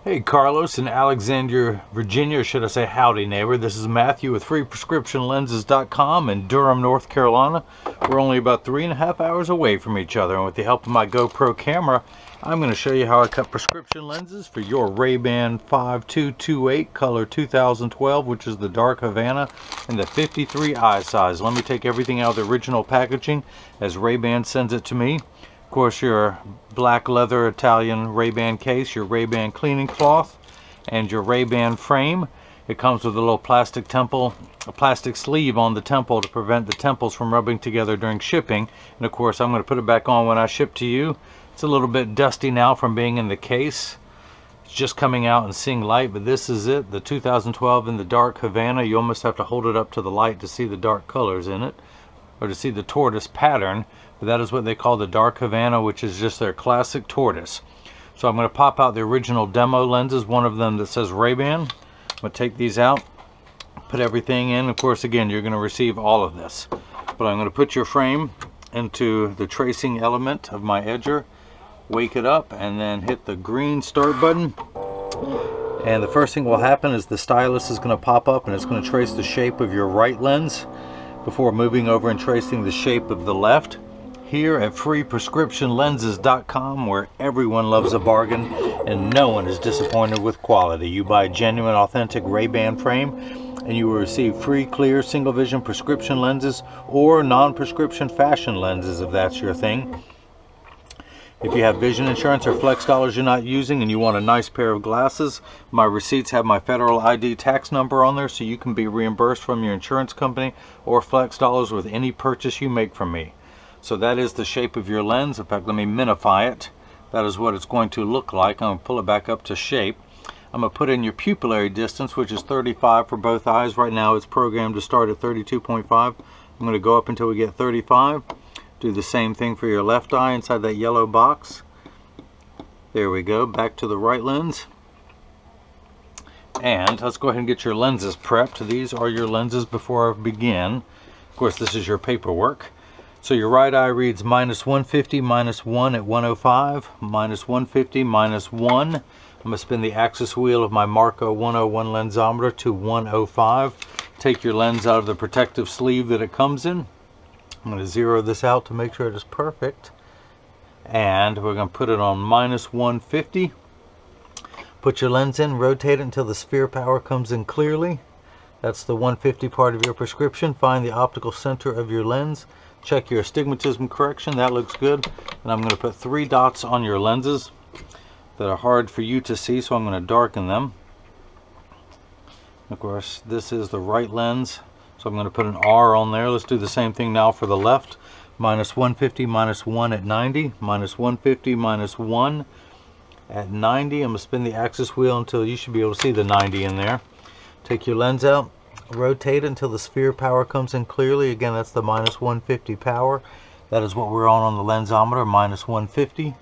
Hey Carlos in Alexandria, Virginia, or should I say howdy neighbor. This is Matthew with freeprescriptionlenses.com in Durham, North Carolina. We're only about 3.5 hours away from each other, and with the help of my GoPro camera, I'm going to show you how I cut prescription lenses for your RayBan 5228 color 2012, which is the dark Havana, and the 53 eye size. Let me take everything out of the original packaging as RayBan sends it to me. Of course, your black leather Italian RayBan case, your RayBan cleaning cloth, and your RayBan frame. It comes with a little plastic sleeve on the temple to prevent the temples from rubbing together during shipping. And of course, I'm going to put it back on when I ship to you. It's a little bit dusty now from being in the case. It's just coming out and seeing light, but this is it, the 2012 in the dark Havana. You almost have to hold it up to the light to see the dark colors in it, or to see the tortoise pattern. But that is what they call the dark Havana, which is just their classic tortoise. So I'm going to pop out the original demo lenses, one of them that says RayBan. I'm going to take these out, put everything in. Of course, again, you're going to receive all of this. But I'm going to put your frame into the tracing element of my edger, wake it up, and then hit the green start button. And the first thing will happen is the stylus is going to pop up and it's going to trace the shape of your right lens before moving over and tracing the shape of the left. Here at freeprescriptionlenses.com, where everyone loves a bargain and no one is disappointed with quality. You buy a genuine, authentic RayBan frame and you will receive free, clear, single vision prescription lenses or non-prescription fashion lenses if that's your thing. If you have vision insurance or flex dollars you're not using and you want a nice pair of glasses, my receipts have my federal ID tax number on there, so you can be reimbursed from your insurance company or flex dollars with any purchase you make from me. So that is the shape of your lens. In fact, let me minify it. That is what it's going to look like. I'm going to pull it back up to shape. I'm going to put in your pupillary distance, which is 35 for both eyes. Right now it's programmed to start at 32.5. I'm going to go up until we get 35. Do the same thing for your left eye inside that yellow box. There we go. Back to the right lens. And let's go ahead and get your lenses prepped. These are your lenses before I begin. Of course, this is your paperwork. So your right eye reads -150, -1 at 105, -150, -1. I'm going to spin the axis wheel of my Marco 101 lensometer to 105. Take your lens out of the protective sleeve that it comes in. I'm going to zero this out to make sure it is perfect. And we're going to put it on -150. Put your lens in, rotate it until the sphere power comes in clearly. That's the 150 part of your prescription. Find the optical center of your lens. Check your astigmatism correction. That looks good. And I'm going to put 3 dots on your lenses that are hard for you to see, so I'm going to darken them. Of course, this is the right lens, so I'm going to put an R on there. Let's do the same thing now for the left. -150, -1 at 90, -150, -1 at 90. I'm going to spin the axis wheel until you should be able to see the 90 in there. Take your lens out. Rotate it until the sphere power comes in clearly. Again, that's the -150 power. That is what we're on the lensometer, -150.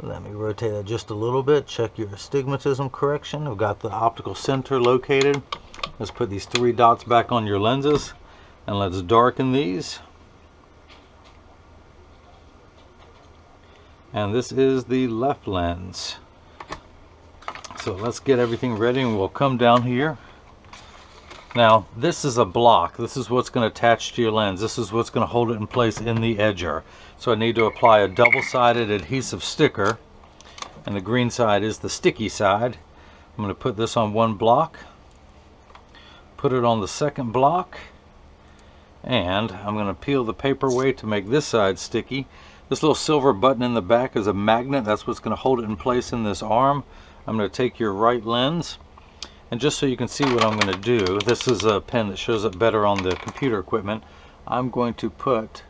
Let me rotate that just a little bit. Check your astigmatism correction. I've got the optical center located. Let's put these 3 dots back on your lenses and let's darken these. And this is the left lens. So let's get everything ready and we'll come down here. Now, this is a block. This is what's going to attach to your lens. This is what's going to hold it in place in the edger. So I need to apply a double-sided adhesive sticker, and the green side is the sticky side. I'm going to put this on one block, put it on the second block, and I'm going to peel the paperweight to make this side sticky. This little silver button in the back is a magnet. That's what's going to hold it in place in this arm. I'm going to take your right lens. And just so you can see what I'm going to do, this is a pen that shows up better on the computer equipment. I'm going to put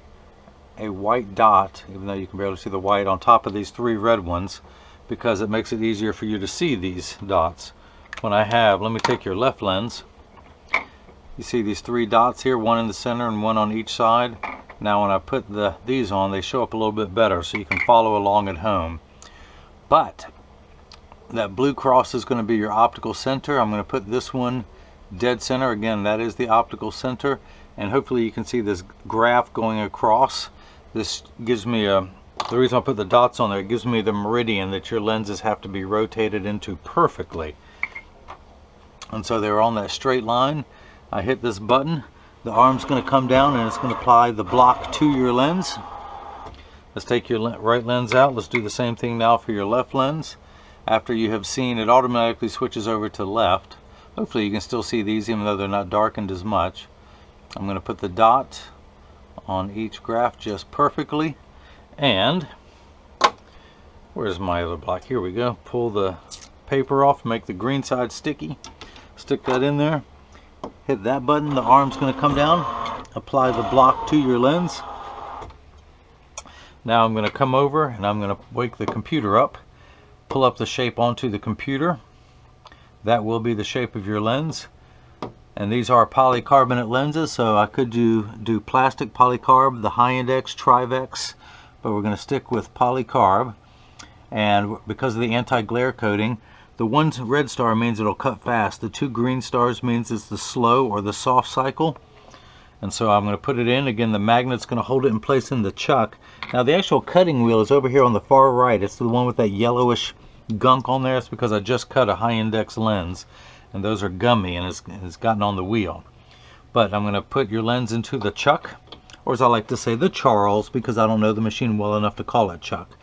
a white dot, even though you can barely see the white, on top of these 3 red ones because it makes it easier for you to see these dots. When I have, let me take your left lens. You see these 3 dots here, one in the center and one on each side. Now when I put these on, they show up a little bit better so you can follow along at home. But that blue cross is going to be your optical center. I'm going to put this one dead center. Again, that is the optical center. And hopefully you can see this graph going across. This gives me a The reason I put the dots on there, it gives me the meridian that your lenses have to be rotated into perfectly. And so they're on that straight line. I hit this button, the arm's going to come down and it's going to apply the block to your lens. Let's take your right lens out. Let's do the same thing now for your left lens. After you have seen, it automatically switches over to left. Hopefully you can still see these even though they're not darkened as much. I'm going to put the dot on each graph just perfectly. And where's my other block? Here we go. Pull the paper off, make the green side sticky. Stick that in there. Hit that button, the arm's going to come down. Apply the block to your lens. Now I'm going to come over and I'm going to wake the computer up. Pull up the shape onto the computer. That will be the shape of your lens. And these are polycarbonate lenses, so I could do plastic polycarb, the high index, Trivex, but we're going to stick with polycarb. And because of the anti-glare coating, the one red star means it'll cut fast. The two green stars means it's the slow or the soft cycle. And so I'm going to put it in. Again, the magnet's going to hold it in place in the chuck. Now the actual cutting wheel is over here on the far right. It's the one with that yellowish gunk on there. It's because I just cut a high index lens. And those are gummy and it's gotten on the wheel. But I'm going to put your lens into the chuck. Or as I like to say, the Charles, because I don't know the machine well enough to call it chuck.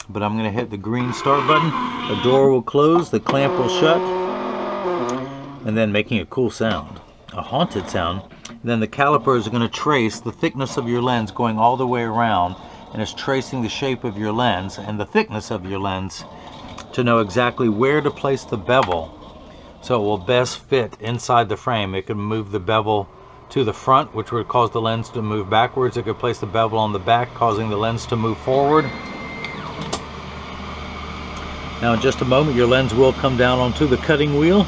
But I'm going to hit the green start button. The door will close, the clamp will shut, and then making a cool sound, a haunted sound. Then the calipers are going to trace the thickness of your lens going all the way around, and it's tracing the shape of your lens and the thickness of your lens to know exactly where to place the bevel so it will best fit inside the frame. It can move the bevel to the front, which would cause the lens to move backwards. It could place the bevel on the back, causing the lens to move forward. Now in just a moment your lens will come down onto the cutting wheel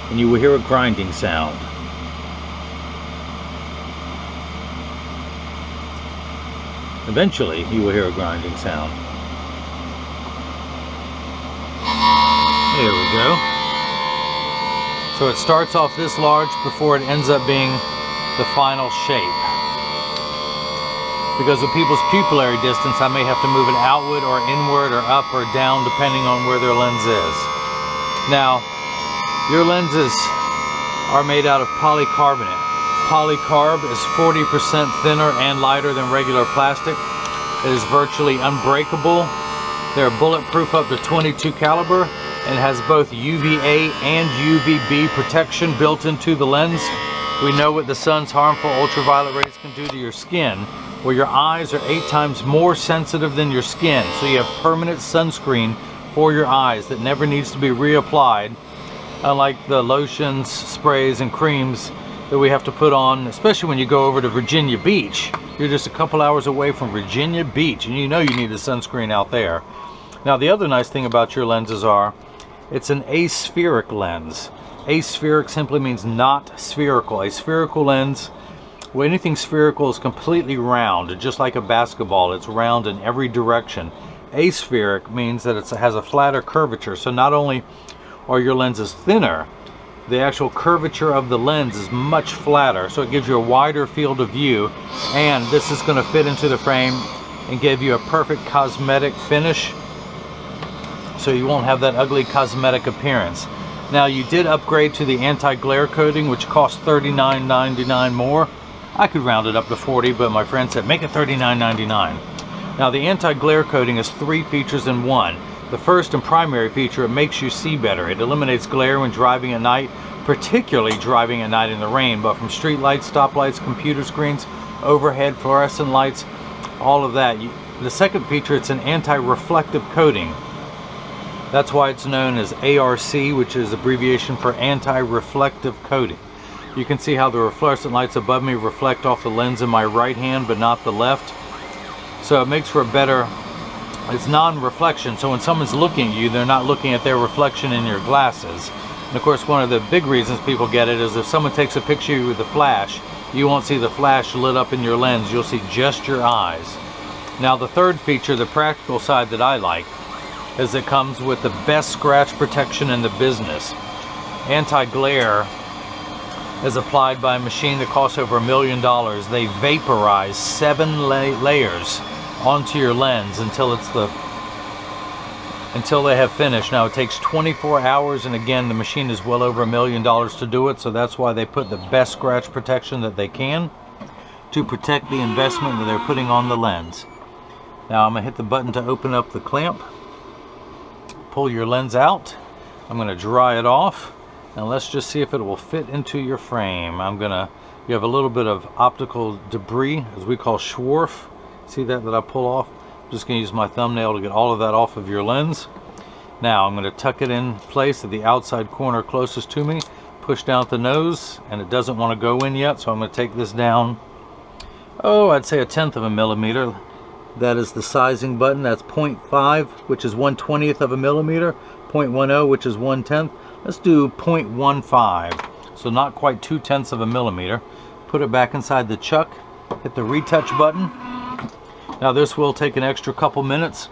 and you will hear a grinding sound. Eventually you will hear a grinding sound. There we go. So it starts off this large before it ends up being the final shape. Because of people's pupillary distance, I may have to move it outward or inward or up or down depending on where their lens is. Now, your lenses are made out of polycarbonate. Polycarb is 40% thinner and lighter than regular plastic. It is virtually unbreakable. They're bulletproof up to 22 caliber and has both UVA and UVB protection built into the lens. We know what the sun's harmful ultraviolet rays can do to your skin. Well, your eyes are 8 times more sensitive than your skin, so you have permanent sunscreen for your eyes that never needs to be reapplied, unlike the lotions, sprays, and creams that we have to put on, especially when you go over to Virginia Beach. You're just a couple hours away from Virginia Beach, and you know you need a sunscreen out there. Now, the other nice thing about your lenses are, it's an aspheric lens. Aspheric simply means not spherical. A spherical lens, well, anything spherical is completely round, just like a basketball. It's round in every direction. Aspheric means that it has a flatter curvature. So not only are your lenses thinner, the actual curvature of the lens is much flatter. So it gives you a wider field of view. And this is going to fit into the frame and give you a perfect cosmetic finish. So you won't have that ugly cosmetic appearance. Now, you did upgrade to the anti-glare coating, which costs $39.99 more. I could round it up to $40, but my friend said make it $39.99. Now, the anti-glare coating is 3 features in one. The first and primary feature, it makes you see better. It eliminates glare when driving at night, particularly driving at night in the rain, but from street lights, stoplights, computer screens, overhead fluorescent lights, all of that. The second feature, it's an anti-reflective coating. That's why it's known as ARC, which is abbreviation for anti-reflective coating. You can see how the fluorescent lights above me reflect off the lens in my right hand, but not the left. So it makes for a better, it's non-reflection. So when someone's looking at you, they're not looking at their reflection in your glasses. And of course, one of the big reasons people get it is if someone takes a picture of you with a flash, you won't see the flash lit up in your lens. You'll see just your eyes. Now, the third feature, the practical side that I like, is it comes with the best scratch protection in the business. Anti-glare is applied by a machine that costs over $1 million. They vaporize 7 layers onto your lens until they have finished. Now it takes 24 hours, and again, the machine is well over $1 million to do it, so that's why they put the best scratch protection that they can to protect the investment that they're putting on the lens. Now I'm going to hit the button to open up the clamp. Pull your lens out. I'm going to dry it off, and let's just see if it will fit into your frame. You have a little bit of optical debris, as we call swarf. See that I pull off? I'm just going to use my thumbnail to get all of that off of your lens. Now I'm going to tuck it in place at the outside corner closest to me, push down at the nose, and it doesn't want to go in yet, so I'm going to take this down, oh, I'd say 1/10 of a millimeter. That is the sizing button. That's 0.5, which is 1/20th of a millimeter, 0.10, which is 1/10. Let's do 0.15, so not quite 2/10 of a millimeter. Put it back inside the chuck, hit the retouch button. Now this will take an extra couple minutes,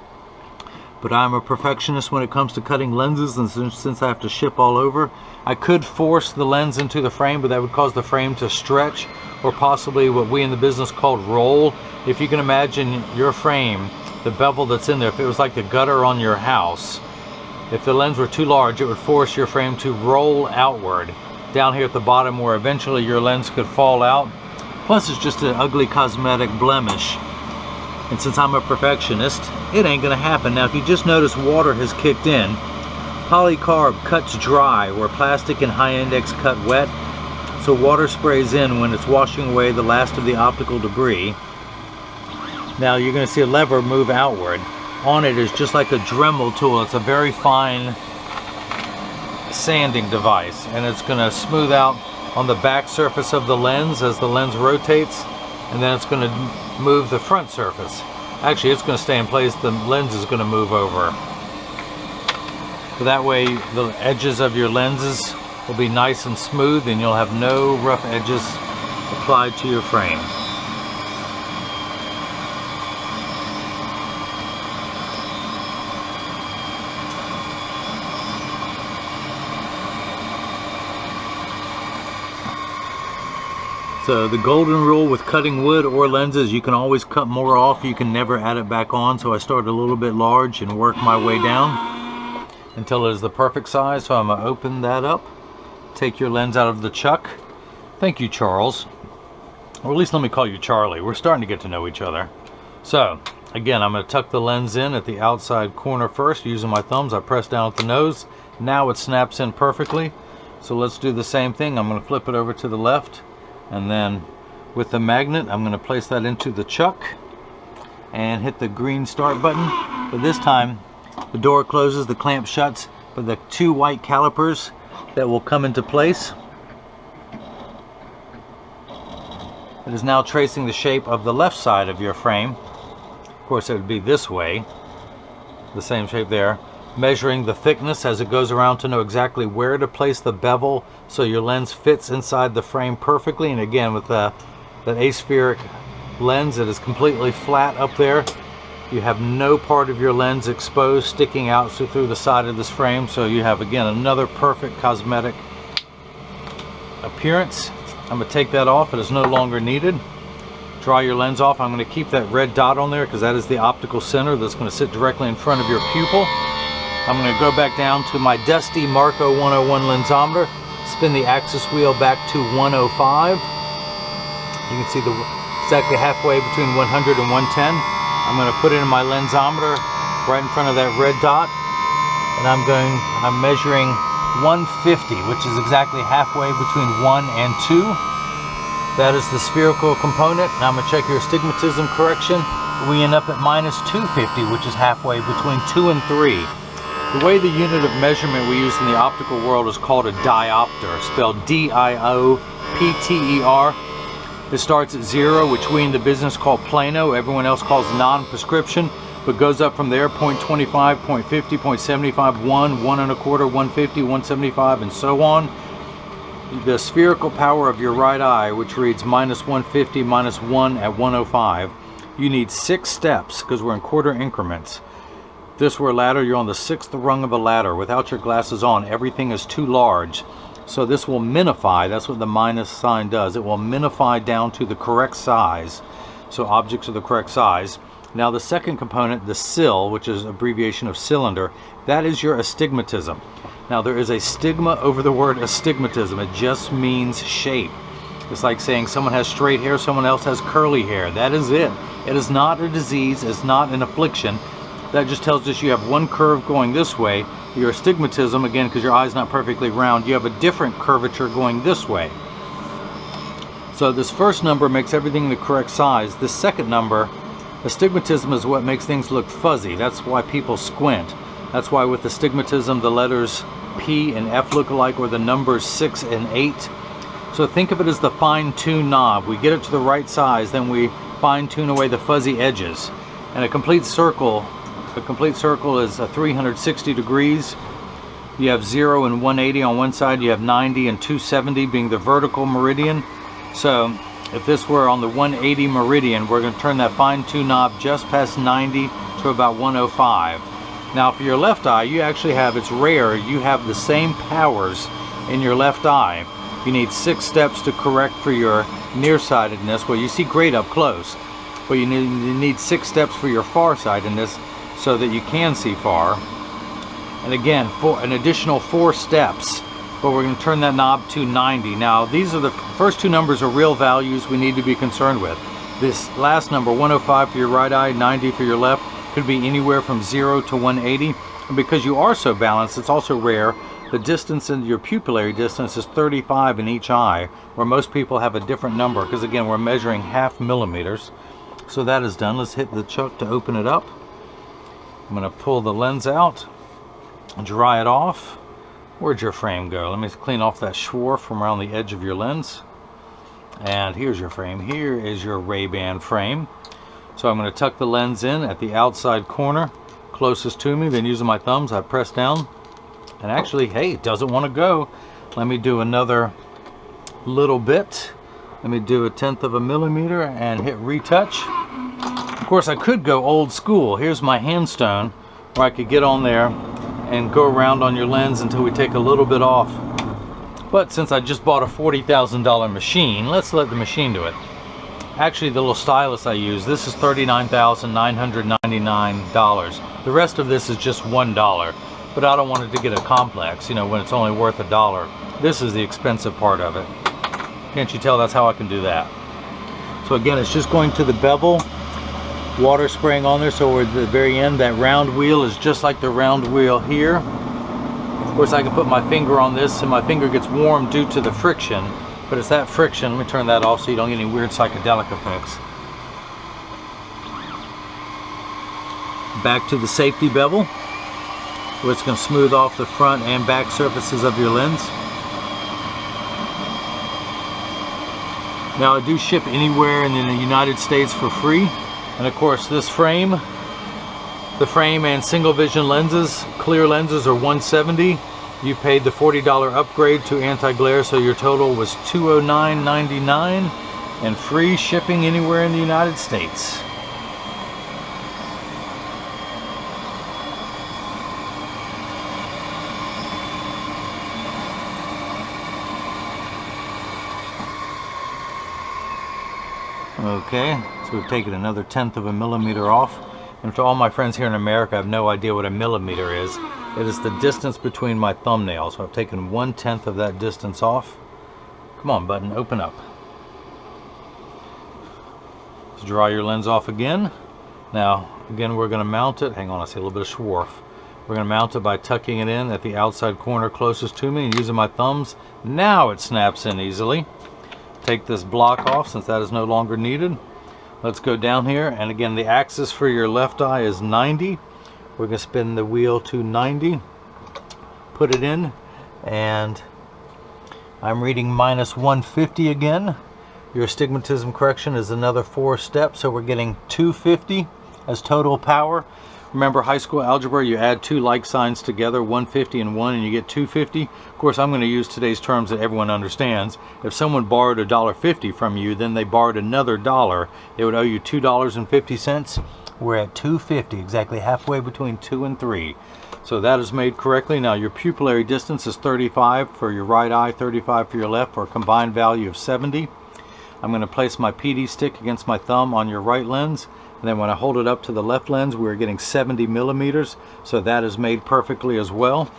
but I'm a perfectionist when it comes to cutting lenses, and since I have to ship all over, I could force the lens into the frame, but that would cause the frame to stretch, or possibly what we in the business called roll. If you can imagine your frame, the bevel that's in there, if it was like the gutter on your house, if the lens were too large, it would force your frame to roll outward down here at the bottom, where eventually your lens could fall out. Plus it's just an ugly cosmetic blemish. And since I'm a perfectionist, it ain't gonna happen. Now if you just notice, water has kicked in. Polycarb cuts dry where plastic and high index cut wet. So water sprays in when it's washing away the last of the optical debris. Now you're gonna see a lever move outward. On it is just like a Dremel tool. It's a very fine sanding device, and it's gonna smooth out on the back surface of the lens as the lens rotates, and then it's going to move the front surface. Actually, it's going to stay in place. The lens is going to move over. So that way the edges of your lenses will be nice and smooth, and you'll have no rough edges applied to your frame. So the golden rule with cutting wood or lenses, you can always cut more off, you can never add it back on. So I started a little bit large and work my way down until it is the perfect size. So I'm going to open that up, take your lens out of the chuck. Thank you, Charles. Or at least let me call you Charlie. We're starting to get to know each other. So again, I'm going to tuck the lens in at the outside corner first. Using my thumbs, I press down at the nose. Now it snaps in perfectly. So let's do the same thing. I'm going to flip it over to the left. And then with the magnet, I'm going to place that into the chuck and hit the green start button. But this time, the door closes, the clamp shuts, but the two white calipers that will come into place. It is now tracing the shape of the left side of your frame. Of course, it would be this way, the same shape there. Measuring the thickness as it goes around to know exactly where to place the bevel so your lens fits inside the frame perfectly. And again, with that aspheric lens, it is completely flat up there. You have no part of your lens exposed, sticking out through the side of this frame. So you have, again, another perfect cosmetic appearance. I'm going to take that off. It is no longer needed. Dry your lens off. I'm going to keep that red dot on there because that is the optical center that's going to sit directly in front of your pupil. I'm going to go back down to my dusty Marco 101 lensometer, spin the axis wheel back to 105. You can see exactly halfway between 100 and 110. I'm going to put it in my lensometer right in front of that red dot, and I'm measuring 150, which is exactly halfway between 1 and 2. That is the spherical component. Now I'm going to check your astigmatism correction. We end up at -250, which is halfway between 2 and 3. The way the unit of measurement we use in the optical world is called a diopter, spelled D-I-O-P-T-E-R. It starts at 0, which we in the business call plano, everyone else calls non-prescription, but goes up from there, 0.25, 0.50, 0.75, 1, 1 1/4, 150, 175, and so on. The spherical power of your right eye, which reads -150, -1 at 105, you need 6 steps, because we're in quarter increments. If this were a ladder, you're on the 6th rung of a ladder. Without your glasses on, everything is too large. So this will minify. That's what the minus sign does. It will minify down to the correct size. So objects are the correct size. Now the second component, the cyl, which is abbreviation of cylinder, that is your astigmatism. Now there is a stigma over the word astigmatism. It just means shape. It's like saying someone has straight hair, someone else has curly hair. That is it. It is not a disease, it's not an affliction. That just tells us you have one curve going this way. Your astigmatism, again, because your eye's not perfectly round, you have a different curvature going this way. So this first number makes everything the correct size. This second number, astigmatism, is what makes things look fuzzy. That's why people squint. That's why with astigmatism the letters P and F look alike, or the numbers 6 and 8. So think of it as the fine-tune knob. We get it to the right size, then we fine-tune away the fuzzy edges. And a complete circle is 360 degrees. You have 0 and 180 on one side. You have 90 and 270 being the vertical meridian. So if this were on the 180 meridian, we're going to turn that fine-tune knob just past 90 to about 105. Now for your left eye, you actually have, it's rare, you have the same powers in your left eye. You need 6 steps to correct for your nearsightedness. Well, you see great up close, but you need 6 steps for your farsightedness so that you can see far. And again, for an additional 4 steps, but we're going to turn that knob to 90. Now, these are the first 2 numbers are real values we need to be concerned with. This last number, 105 for your right eye, 90 for your left, could be anywhere from 0 to 180. And because you are so balanced, it's also rare. The distance in your pupillary distance is 35 in each eye, where most people have a different number, because again, we're measuring half millimeters. So that is done. Let's hit the chuck to open it up. I'm going to pull the lens out, dry it off. Where'd your frame go? Let me clean off that swarf from around the edge of your lens. And here's your frame. Here is your RayBan frame. So I'm going to tuck the lens in at the outside corner closest to me. Then using my thumbs, I press down. And actually, hey, it doesn't want to go. Let me do another little bit. Let me do 1/10 of a millimeter and hit retouch. Of course, I could go old school. Here's my handstone, where I could get on there and go around on your lens until we take a little bit off. But since I just bought a $40,000 machine, let's let the machine do it. Actually, the little stylus I use, this is $39,999. The rest of this is just $1. But I don't want it to get a complex, you know, when it's only worth $1. This is the expensive part of it. Can't you tell that's how I can do that? So again, it's just going to the bevel, water spraying on there, so we're at the very end. That round wheel is just like the round wheel here. Of course, I can put my finger on this and my finger gets warm due to the friction, but it's that friction. Let me turn that off so you don't get any weird psychedelic effects. Back to the safety bevel, where it's going to smooth off the front and back surfaces of your lens. Now, I do ship anywhere in the United States for free. And of course, this frame, the frame and single vision lenses, clear lenses, are $170. You paid the $40 upgrade to anti-glare, so your total was $209.99 and free shipping anywhere in the United States. Okay, so we've taken another 1/10 of a millimeter off. And to all my friends here in America, I have no idea what a millimeter is. It is the distance between my thumbnails. So I've taken 1/10 of that distance off. Come on, button, open up. Let's draw your lens off again. Now, again, we're going to mount it. Hang on, I see a little bit of swarf. We're going to mount it by tucking it in at the outside corner closest to me and using my thumbs. Now it snaps in easily. Take this block off since that is no longer needed. Let's go down here, and again, the axis for your left eye is 90. We're going to spin the wheel to 90, put it in, and I'm reading -150 again. Your astigmatism correction is another 4 steps, so we're getting 250 as total power. Remember high school algebra, you add 2 like signs together, 150 and 1, and you get 250. Of course, I'm going to use today's terms that everyone understands. If someone borrowed $1.50 from you, then they borrowed another $1, they would owe you $2.50. We're at 250, exactly halfway between 2 and 3. So that is made correctly. Now your pupillary distance is 35 for your right eye, 35 for your left, for a combined value of 70. I'm going to place my PD stick against my thumb on your right lens, and then when I hold it up to the left lens, we're getting 70 millimeters, so that is made perfectly as well.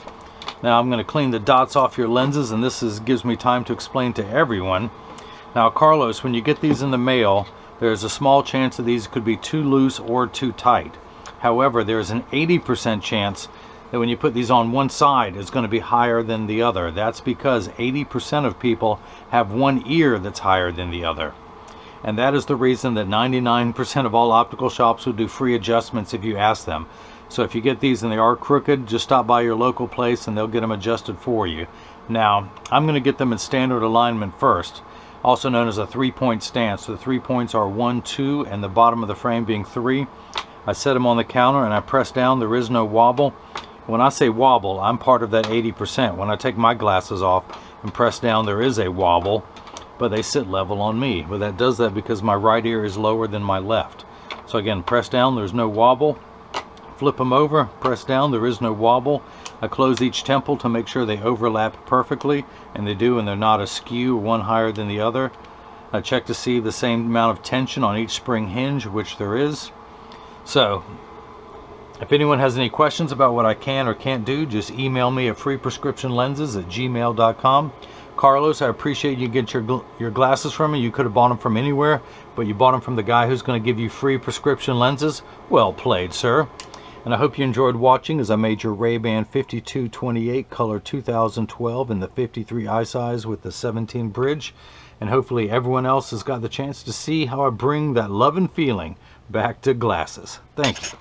Now I'm going to clean the dots off your lenses, and this gives me time to explain to everyone. Now Carlos, when you get these in the mail, there's a small chance that these could be too loose or too tight. However, there's an 80% chance that when you put these on one side, it's going to be higher than the other. That's because 80% of people have one ear that's higher than the other. And that is the reason that 99% of all optical shops will do free adjustments if you ask them. So if you get these and they are crooked, just stop by your local place and they'll get them adjusted for you. Now, I'm going to get them in standard alignment first, also known as a 3-point stance. So the 3 points are 1, 2, and the bottom of the frame being 3. I set them on the counter and I press down. There is no wobble. When I say wobble, I'm part of that 80%. When I take my glasses off and press down, there is a wobble, but they sit level on me. But that does that because my right ear is lower than my left. So again, press down, there's no wobble. Flip them over, press down, there is no wobble. I close each temple to make sure they overlap perfectly, and they do, and they're not askew, one higher than the other. I check to see the same amount of tension on each spring hinge, which there is. So, if anyone has any questions about what I can or can't do, just email me at freeprescriptionlenses@gmail.com. Carlos, I appreciate you get your glasses from me. You could have bought them from anywhere, but you bought them from the guy who's going to give you free prescription lenses. Well played, sir. And I hope you enjoyed watching as I made your RayBan 5228 color 2012 in the 53 eye size with the 17 bridge. And hopefully everyone else has got the chance to see how I bring that love and feeling back to glasses. Thank you.